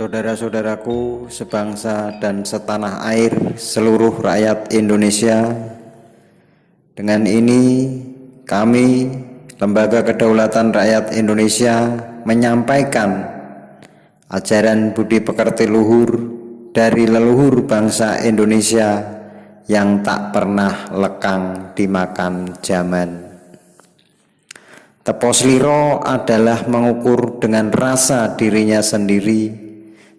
Saudara-saudaraku sebangsa dan setanah air, seluruh rakyat Indonesia, dengan ini kami, Lembaga Kedaulatan Rakyat Indonesia, menyampaikan ajaran budi pekerti luhur dari leluhur bangsa Indonesia yang tak pernah lekang dimakan zaman. Teposliro adalah mengukur dengan rasa dirinya sendiri.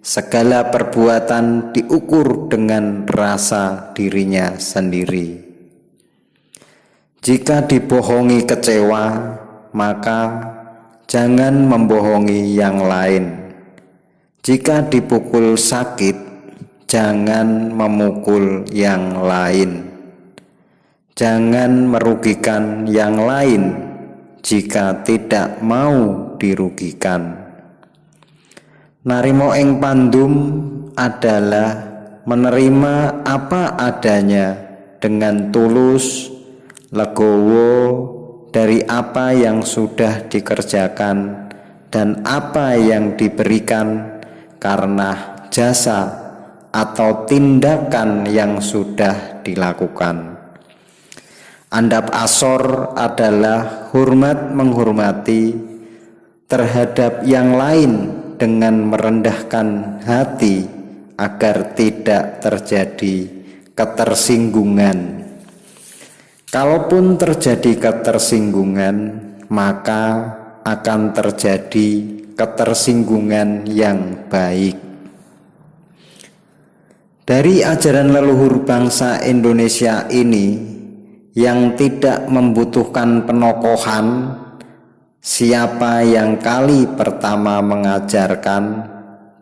Segala perbuatan diukur dengan rasa dirinya sendiri. Jika dibohongi kecewa, maka jangan membohongi yang lain. Jika dipukul sakit, jangan memukul yang lain. Jangan merugikan yang lain jika tidak mau dirugikan. Narimo ing pandum adalah menerima apa adanya dengan tulus, legowo dari apa yang sudah dikerjakan dan apa yang diberikan karena jasa atau tindakan yang sudah dilakukan. Andap asor adalah hormat menghormati terhadap yang lain dengan merendahkan hati agar tidak terjadi ketersinggungan. Kalaupun terjadi ketersinggungan, maka akan terjadi ketersinggungan yang baik. Dari ajaran leluhur bangsa Indonesia ini yang tidak membutuhkan penokohan, siapa yang kali pertama mengajarkan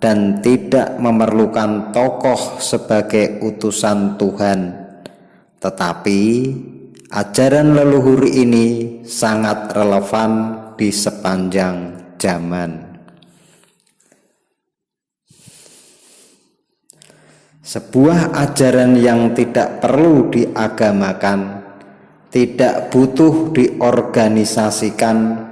dan tidak memerlukan tokoh sebagai utusan Tuhan, tetapi ajaran leluhur ini sangat relevan di sepanjang zaman. Sebuah ajaran yang tidak perlu diagamakan, tidak butuh diorganisasikan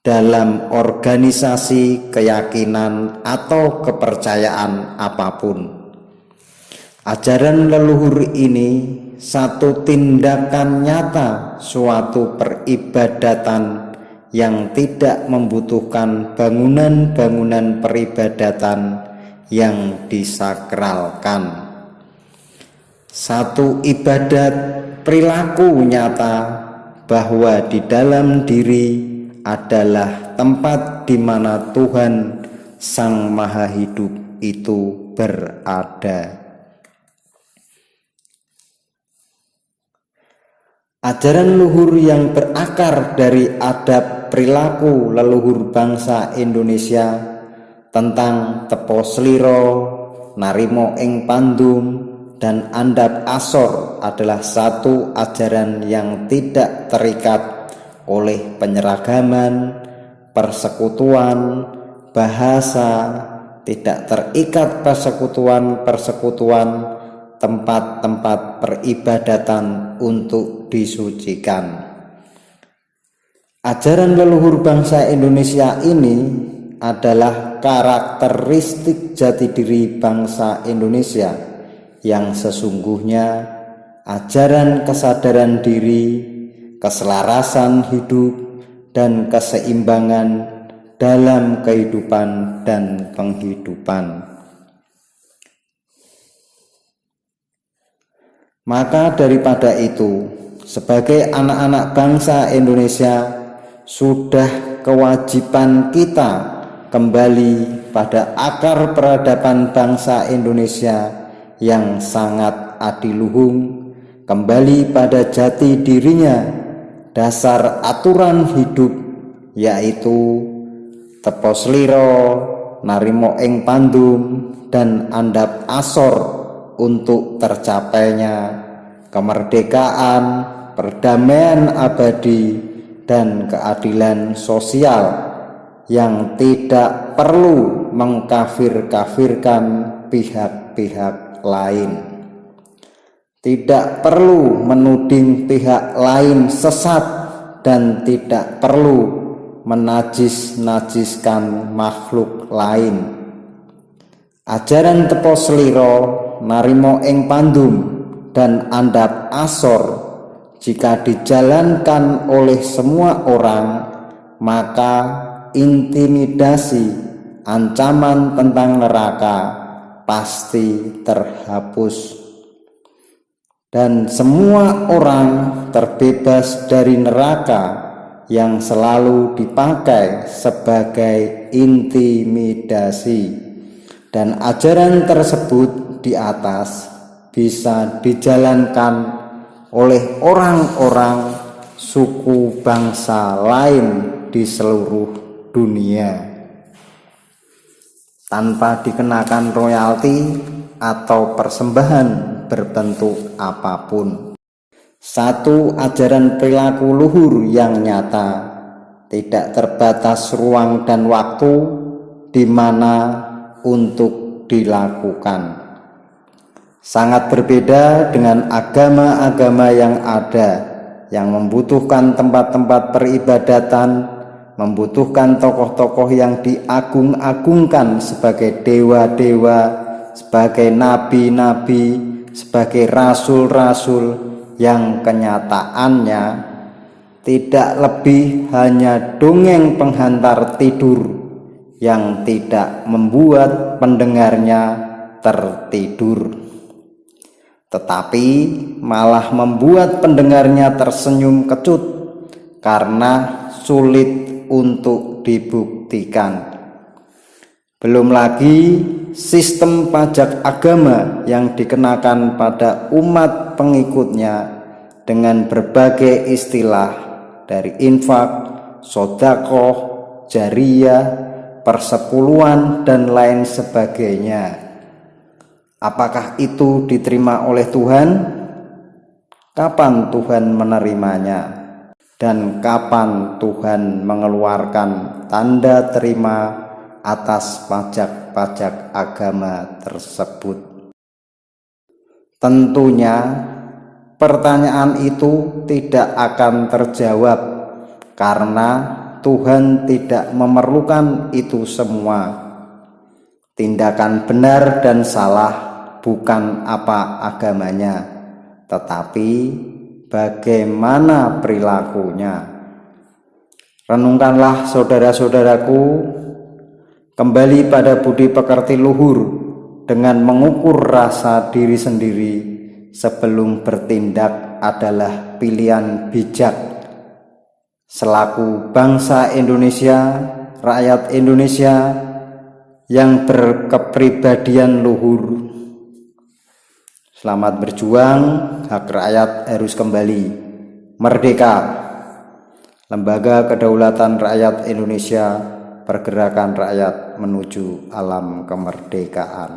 dalam organisasi keyakinan atau kepercayaan apapun. Ajaran leluhur ini satu tindakan nyata, suatu peribadatan yang tidak membutuhkan bangunan-bangunan peribadatan yang disakralkan. Satu ibadat perilaku nyata bahwa di dalam diri adalah tempat di mana Tuhan Sang Maha Hidup itu berada. Ajaran luhur yang berakar dari adab perilaku leluhur bangsa Indonesia tentang teposliro, narimo ing pandum, dan andap asor adalah satu ajaran yang tidak terikat oleh penyeragaman, persekutuan, bahasa, tidak terikat persekutuan, tempat-tempat peribadatan untuk disucikan. Ajaran leluhur bangsa Indonesia ini adalah karakteristik jati diri bangsa Indonesia yang sesungguhnya ajaran kesadaran diri, keselarasan hidup, dan keseimbangan dalam kehidupan dan penghidupan. Maka daripada itu, sebagai anak-anak bangsa Indonesia, sudah kewajiban kita kembali pada akar peradaban bangsa Indonesia yang sangat adiluhung, kembali pada jati dirinya, dasar aturan hidup, yaitu teposliro, narimo ing pandum, dan andap asor untuk tercapainya kemerdekaan, perdamaian abadi, dan keadilan sosial yang tidak perlu mengkafir-kafirkan pihak-pihak lain. Tidak perlu menuding pihak lain sesat dan tidak perlu menajis-najiskan makhluk lain. Ajaran tepo slira narimo ing pandum dan andap asor jika dijalankan oleh semua orang, maka intimidasi, ancaman tentang neraka pasti terhapus dan semua orang terbebas dari neraka yang selalu dipakai sebagai intimidasi. Dan ajaran tersebut di atas bisa dijalankan oleh orang-orang suku bangsa lain di seluruh dunia tanpa dikenakan royalti atau persembahan berbentuk apapun. Satu ajaran perilaku luhur yang nyata, tidak terbatas ruang dan waktu di mana untuk dilakukan. Sangat berbeda dengan agama-agama yang ada, yang membutuhkan tempat-tempat peribadatan, membutuhkan tokoh-tokoh yang diagung-agungkan sebagai dewa-dewa, sebagai nabi-nabi, sebagai rasul-rasul, yang kenyataannya tidak lebih hanya dongeng penghantar tidur yang tidak membuat pendengarnya tertidur, tetapi malah membuat pendengarnya tersenyum kecut karena sulit untuk dibuktikan. Belum lagi sistem pajak agama yang dikenakan pada umat pengikutnya dengan berbagai istilah dari infak, sedekah, jariyah, persepuluhan, dan lain sebagainya. Apakah itu diterima oleh Tuhan? Kapan Tuhan menerimanya? Dan kapan Tuhan mengeluarkan tanda terima atas pajak-pajak agama tersebut? Tentunya pertanyaan itu tidak akan terjawab karena Tuhan tidak memerlukan itu semua. Tindakan benar dan salah bukan apa agamanya, tetapi bagaimana perilakunya. Renungkanlah saudara-saudaraku, kembali pada budi pekerti luhur dengan mengukur rasa diri sendiri sebelum bertindak adalah pilihan bijak. Selaku bangsa Indonesia, rakyat Indonesia yang berkepribadian luhur, selamat berjuang, hak rakyat harus kembali merdeka. Lembaga Kedaulatan Rakyat Indonesia, pergerakan rakyat menuju alam kemerdekaan.